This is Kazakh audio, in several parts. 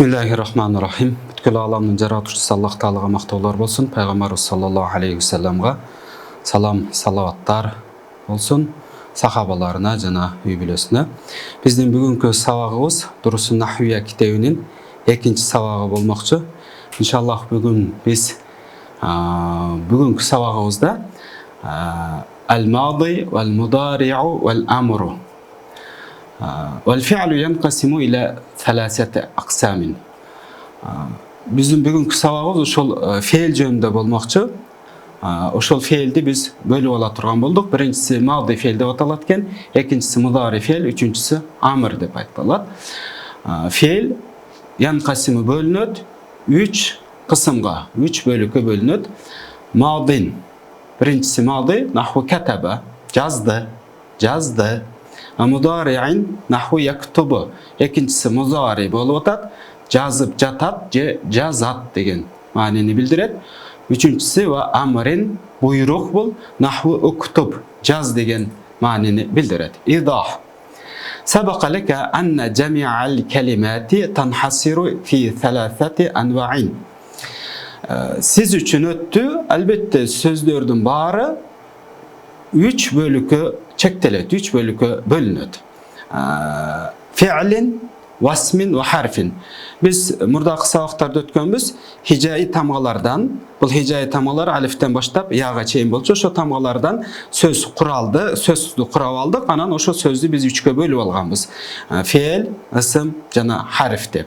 Bismillahirrahmanirrahim. Бүткіл аламның жаратушысы Аллах Таалаға мақтаулар болсын. Пайғамбар саллаллаху алейхи вассаламға салам, салаваттар болсын. Сахабаларына жана үй бүлесіне. Біздің бүгінгі сабағымыз Дурусун Нахвия китебінің екінші сабағы болмақшы. Иншаллах бүгін біз бүгінгі сабағымызда Ал-Мади, Вал-Мудари'у, Вал-Амру. والفعل ينقسم إلى ثلاثة أقسام. Bizim bugünkü sabağımız ошол fe'l жөнүндө болмокчу. Ошол fe'lди biz бөлүп ала турган болдук. Биринчиси мadi fe'l деп аталат экен, экинчиси mudari fe'l, үчүнчүсү amr деп айтылат. Fe'l yanqasimu бөлүнөт 3 кысымга, 3 бөлүккө бөлүнөт. Madin. Биринчиси madi, nahwu kataba, жазды. Mudari'in nahwu yaktubu. Экинчиси mudari болуп атат, жазып жатат же жазат деген маанини билдирет. Үчүнчүсү ва амрин буйрук бул, nahwu uktub, жаз деген маанини билдирет. Идах. سبق لك أن جميع الكلمات تنحصر في ثلاثة أنواع. Siz üçün öttü, elbette sözlөрдүн баары 3 bölükө çektelet, 3 bölükö bölünöt. Fi'lin, vasmin ve harfin. Biz murdaki sabaqtarda ötkönbüz hicai tamgalardan, bu hicai tamgalar aliften başlap yağa çeyin bolçu, şu tamgalardan söz kuraldı, sözlü kurab aldık, anan oşo sözdü biz 3'kö bölüp alganbız. Fi'l, ism, jana harf dep.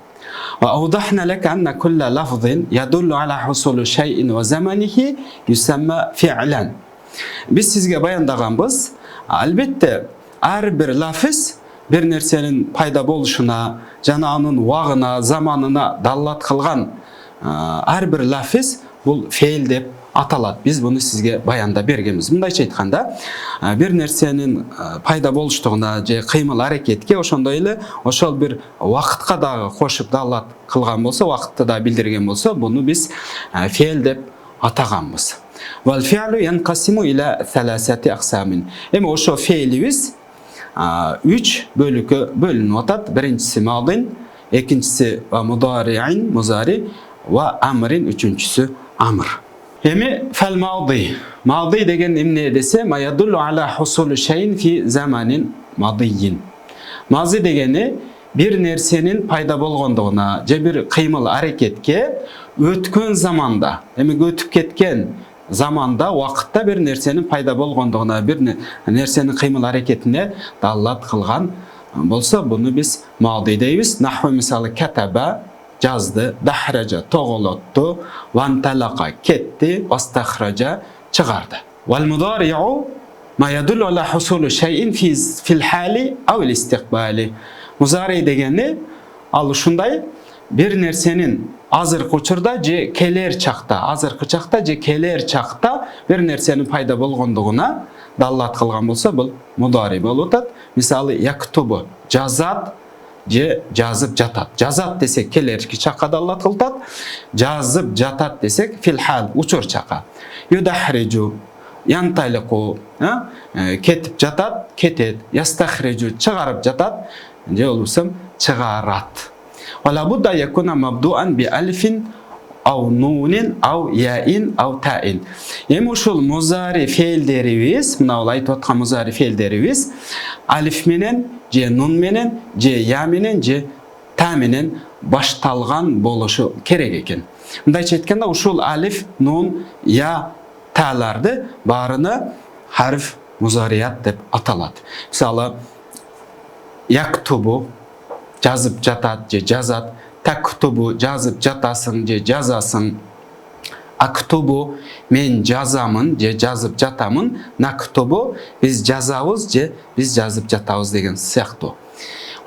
Ve awdahna lek anna kulla lafzin yadullu ala husulu şeyin ve zamanihi yusamma fi'lan. Biz sizge bayandaganbız, albatta her bir lafız bir nersenin payda boluşuna, jana anın wagına, zamanına dallat kılgan her bir lafız bul fe'l dep atalat. Biz bunu sizge bayanda bergenmiz. Mındayça aytkanda, bir nersenin payda boluştuğuna je kıymal hareketke oşondoy эле ошол bir wagtка dagы koşup dallat kılgan bolsa, wagtты da bildirgen bolsa, bunu biz fe'l dep ataganbız. Vel fi'lu yanqasimu ila thalathati aqsamin. Emi oşo fe'limiz 3 bölükö bölünüp atat. Birincisi madin, ikincisi mudari'in, muzari ve amrin, üçüncüsü amr. Emi fel madi. Madi degen emne dese ma yadullu ala husulu şeyin fi zamanin madiyyin. Mazi degeni bir nersenin payda bolgonduğuna, je bir kıymıl hareketke ötkön zamanda, emi ötüp ketken zamanda, vaqtda bir nersenin payda bolgonduğuna, bir nersenin kıymıl hareketine dallat kılgan bolsa, bunu biz madi deybiz. Nahvu misalı kataba, жазды, dahraja, toğolottu, vantalaka, ketti, vastahraja, çıgardı. Vel mudari'u ma yadullu ala husulu şeyin fil hali avil istiqbali. Muzari degeni al uşunday bir nersenin azırkı uçurda je keler çakta, azırkı çakta je keler çakta bir nersenin payda bolgonduğuna dallat kılgan bolsa, bul mudari bolup atat. Misalı yaktubu, жазат je жазып жатат. Жазат desek kelerki çaka dallat kıltat, жазып жатат desek fil hal uçur çaka. Yudahricu, yantaliku, ketip jatat, ketet, yastahricu, çıgarıp jatat, je olusam çıgarat. Ve la budda yakuna mabdu'an bi alifin aw nunin aw ya'in aw ta'in. Emi uşul muzari fe'llerimiz, mına aytып atkan muzari fe'llerimiz alif menen, je nun menen, je ya menen, je ta menen baştalgan boluşu kerek eken. Mındayça aytkanda uşul alif, nun, ya, ta'lardı barını harf muzariyat dep atalat. Misalı yaktubu, жазып жатат же жазат, taktubу, жазып жатасың же жазасың, aktubу, мен жазамын же жазып жатамын, naktubу, biz жазабыз же biz жазып жатабыз деген сыяктуу.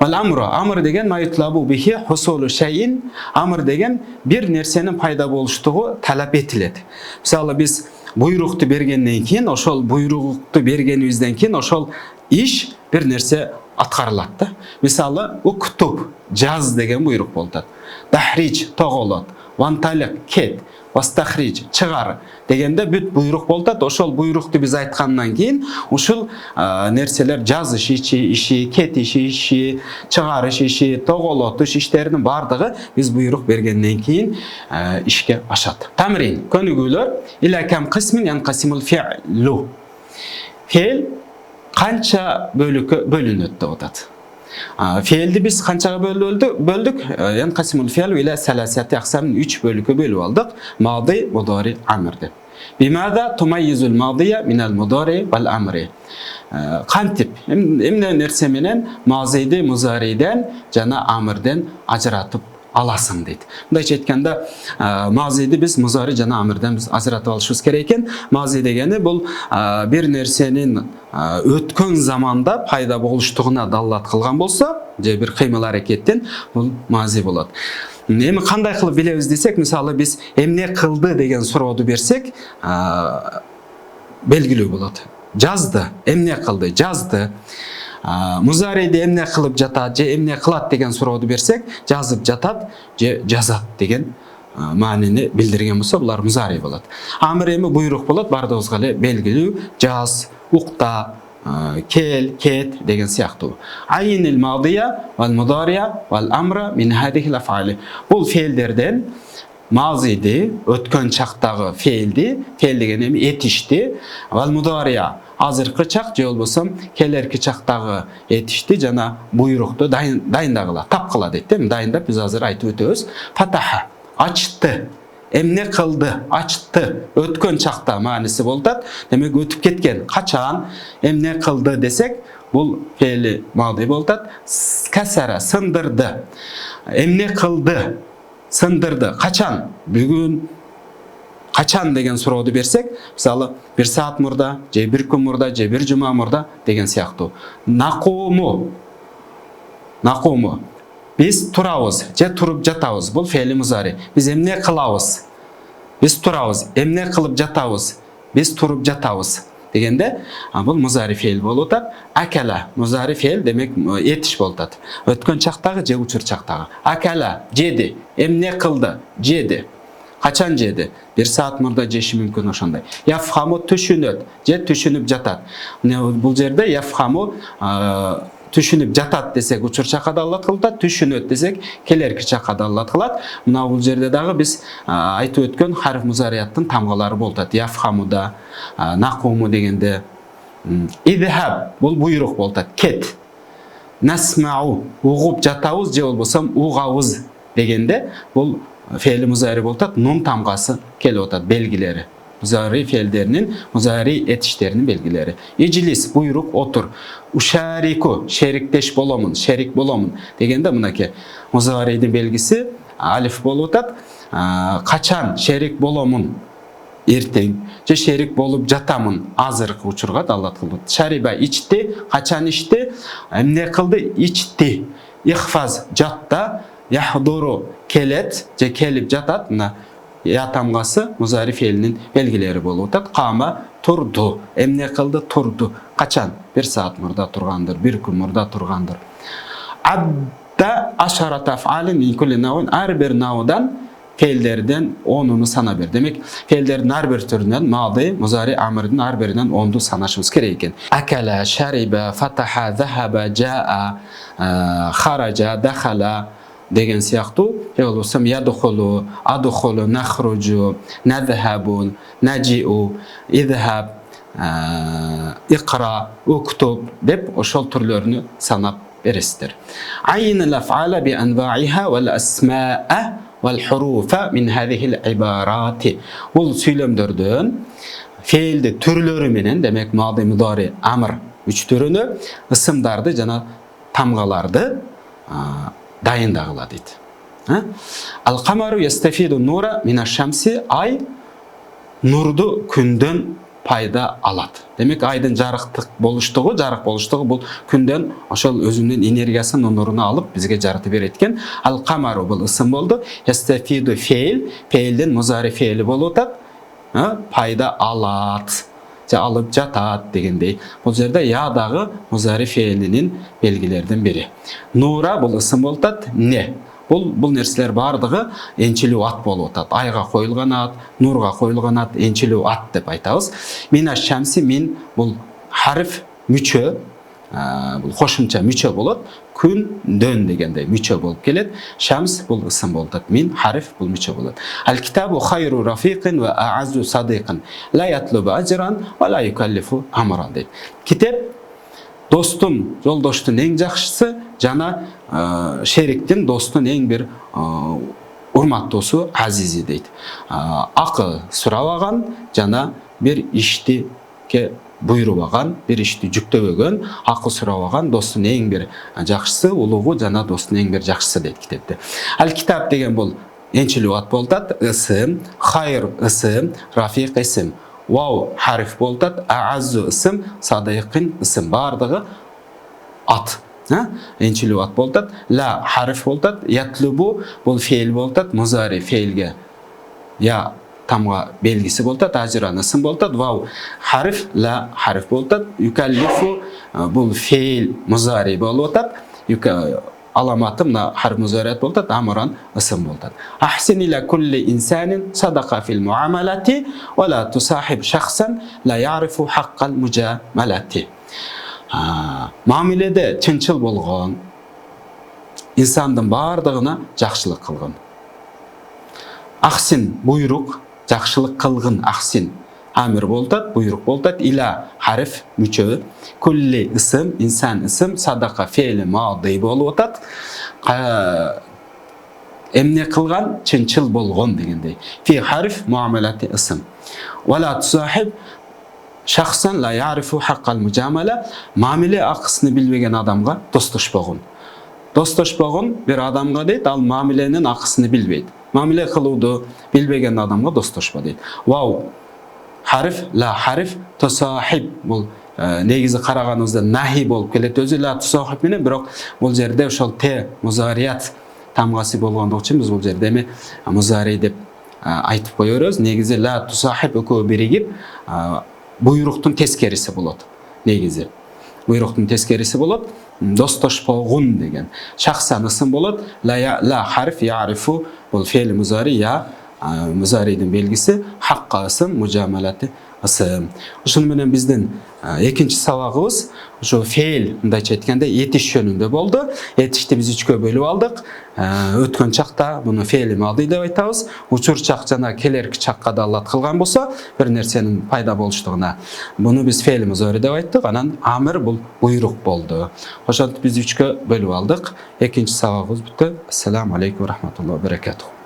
Vel amru, amr degen ma yutlabu bihi husulu şeyin, amr degen bir nersenin payda boluştuğu talep etilet. Misalı biz buyruktu bergenden keyin, oşol buyruktu bergenibizden keyin oşol iş bir nerse atkarılat da. Misalı uktub, jaz degen buyruk boltat. Dahric, toğolat, ванталик кет, вастахриж чыгар дегенде бүт буйрук болот. Ошол буйрукту биз айткандан кийин ушул нерселер жазыш иши, кетиш иши, чыгарыш иши, тоголотуш иштеринин бардыгы биз буйрук бергенден кийин ишке ашат. Тамрин көнүгүүлөр иля кам кысмин янкасимул фи'лу. Фе'л канча бөлүккө бөлүнөт деп атат. Фе'лди биз канчага бөлдүк? Янкасимул фи'лу иля саласати аксам 3 бөлүккө бөлүп алдык. Мади, мудари, амр деп. Бимада тумайизул мадия минал мудари вал амри. Кантип эмне нерсе менен мазиди музариден жана амрден ажыратып аласың дейт. Мындайча айтканда, мазиди биз музари жана амрден биз ажыратып алышыбыз керек экен. Мази дегени бул бир нерсенин өткөн заманда пайда болуштугуна далилат кылган болсо, же бир кыймыл аракеттен бул мази болот. Эми кандай кылып билебиз десек, мисалы биз эмне кылды деген сурооду берсек, белгилүү болот. Жазды, эмне кылды, жазды. Музариди эмне кылып жатат же эмне кылат деген сурооду берсек, жазып жатат же жазат деген маанини билдирген болсо, булар музари болот. Амр эми буйрук болот, бардыгыбызга эле белгилүү: жаз, укта, кел, кет деген сыяктуу. Айнил мадия вал мудария вал амра мин хадихил афали. Бул фе'лдерден мазиди, өткөн чактагы фе'лди, фе'л деген эми этишти, вал мудария азыркы чак же болбосо келерки чактагы этишти жана буйрукту дайындагыла, тапкыла дейт. Дайындап биз азыр айтып өтөбүз. Фатаха ачты, эмне кылды, ачты, өткөн чакта мааниси болот. Демек өтүп кеткен, качан эмне кылды десек, бул фе'ли мади болот. Касара сындырды, эмне кылды, сындырды, качан, бүгүн, качан деген сурооду берсек, мисалы бир саат мурда, же бир күн мурда, же бир жума мурда деген сыяктуу. Накуму, накуму, биз турабыз же туруп жатабыз, бул фе'ли музари. Биз эмне кылабыз, биз турабыз, эмне кылып жатабыз, биз туруп жатабыз дегенде, бул музари фе'л болуп атат. Акала музари фе'л демек этиш болуп атат. Өткөн чактагы же учур чактагы. Акала жеди, эмне кылды, жеди. Качан жеди? Бир саат мурда жеши мүмкүн ошондой. Яфхаму түшүнөт, же түшүнүп жатат. Бул жерде яфхаму түшүнүп жатат десек учур чакка далилат кылат, түшүнөт десек келерки чакка далилат кылат. Мына бул жерде дагы биз айтып өткөн харф музарияттын тамгалары болот. Яфхамуда, накуму дегенде идхаб бул буйрук болот. Кет. Насмау угуп жатабыз же болбосо угабыз дегенде бул фе'ли музари болот. Нун тамгасы келип атат, белгилери. Музари фе'лдеринин, музари этиштеринин белгилери. Ижлис буйрук, отур. Ушарику шериктеш боломун, шерик боломун дегенде мынакей музаридин белгиси алиф болуп атат. Качан шерик боломун, эртең, же шерик болуп жатамын азыркы учурга далилат кылат. Шариба ичти, качан ичти, эмне кылды, ичти. Ихфаз жатта, яхдуру келет, же келип жатат. Мына я тамгасы музари фе'линин белгилери болуп атат. Кама турду, эмне кылды, турду. Качан? Бир саат мурда тургандыр, бир күн мурда тургандыр. Адда ашарата аф'алин мин кулли навин, ар бир навдан фе'лдерден 10-уну сана бер. Демек, фе'лдердин ар бир түрүнөн мади, музари, амрдын ар биринен 10-ду санашыбыз керек экен. Акала, шариба, фатаха, захаба, жаа, хаража, дахала деген сыяктуу, же болбосо ядхулу, адхулу, нахруджу, надхабу, наджиу, идхаб, икра, уктуб деп ошол түрлөрүнү санап бересиздер. Айнил аф'ала би анваиха вал асмаа вал хуруфа мин хадихил ибарати. Бул сүйлөмдөрдөн фе'лди түрлөрү менен, демек мади, мудари, амр үч түрүнү, ысымдарды жана тамгаларды дайындагыла дейт. Ал-камару ястафиду нура мина шамси, ай нурду күндөн пайда алат. Демек айдын жарык болуштугу бул күндөн ошол өзүнүн энергиясын, нуруну алып бизге жарытып берет экен. Ал-камару бул ысым болду. Ястафиду фе'л, фе'лден музари фе'ли болуп атат. Пайда алат, же алып жатат дегендей. Бул жерде я дагы музари фе'линин белгилерден бири. Нура бул ысым болуп атат. Не Бұл нерселер бардығы энчилүү ат болуп атат. Айга коюлган ат, нурга коюлган ат, энчилүү ат деп айтабыз. Мина шамси мин бул харф мүчө, бул кошумча мүчө болот. Күн, дөн дегенде мүчө болуп келет. Шамс бул ысым болуп атат. Мин харф бул мүчө болот. Ал китабу хайру рафиқин ва а'азу садиқин ла ятлубу ажран ва ла юкаллифу амран дейт. Китеп достун, жолдоштун эң жакшысы жана шериктин достун эң бир урматтуусу азизи дейт. Акы сурабаган жана бир иштиге буйрубаган, бир ишти жүктөбөгөн, акы сурабаган достун эң бир жакшысы, улугу жана достун эң бир жакшысы дейт китепте. Ал китап деген бул энчилүү ат болуп атат. Ысым, хайр ысым, рафиқ ысым. Вау харф болуп атат, а'аззу ысым, садиқин ысым. Бардыгы ат. Энчилүү ат болуп атат. Ла харф болуп атат. Ятлубу бул фейл болуп атат. Музари фейлге я тамга белгиси болуп атат. Ажран ысым болуп атат. Вау харф, ла харф болуп атат. Юкаллифу бул фейл музари болуп атат. Аламаты мына харф музарият болуп атат. Амран ысым болуп атат. Ахсин иля кулли инсанин садака фил муамалати ва ла тусахиб шахсан ла ярифу хаққал мужамалати. Мамиледе чынчыл болгон инсандын бардыгына жакшылык кылгын. Ахсин буйрук, жакшылык кылгын. Ахсин амир болуп атат, буйрук болуп атат. Иля харф мүчө, кулли ысым, инсан ысым, садака фейли мади болуп атат. Эмне кылган, чынчыл болгон дегендей. Фи харф муамалати ысым. Вала тусахиб шахсан ла ярифу хаққал мужамала. Мамиле акысын билбеген адамга достошпогун. Достошпогун бир адамга дейт, ал мамиленин акысын билбейт. Мамиле кылууду билбеген адамга достошпо дейт. Вау харф, ла харф, тусахиб бул негизи караганыбызда нахи болуп келет. Өзү ла тусахиб менен, бирок бул жерде ошол те музарият тамгасы болгондук үчүн биз бул жерде эми музари деп айтып коебуз. Негизи ла тусахиб экөө биригип буйруктун тескериси болот. Негизи буйруктун тескериси болот. Достошпогун деген шахсан ысым болот. Ла харф ярифу бул фейл музари, я музаридин белгиси, хаққа ысым, мужамалати ысым. Ошону менен биздин экинчи сабагыбыз ошо фейл мындайча айтканда этиш жөнүндө болду. Этишти биз үчкө бөлүп алдык. Өткөн чакта буну фейли мади деп айтабыз. Учур чак жана келерки чакка далат кылган болсо, бир нерсенин пайда болуштугуна буну биз фейли музари деп айттык. Анан амир бул буйрук болду. Ошентип биз үчкө бөлүп алдык. Экинчи сабагыбыз бүттү. Ассаламу алейкум ва рахматуллахи ва баракатух.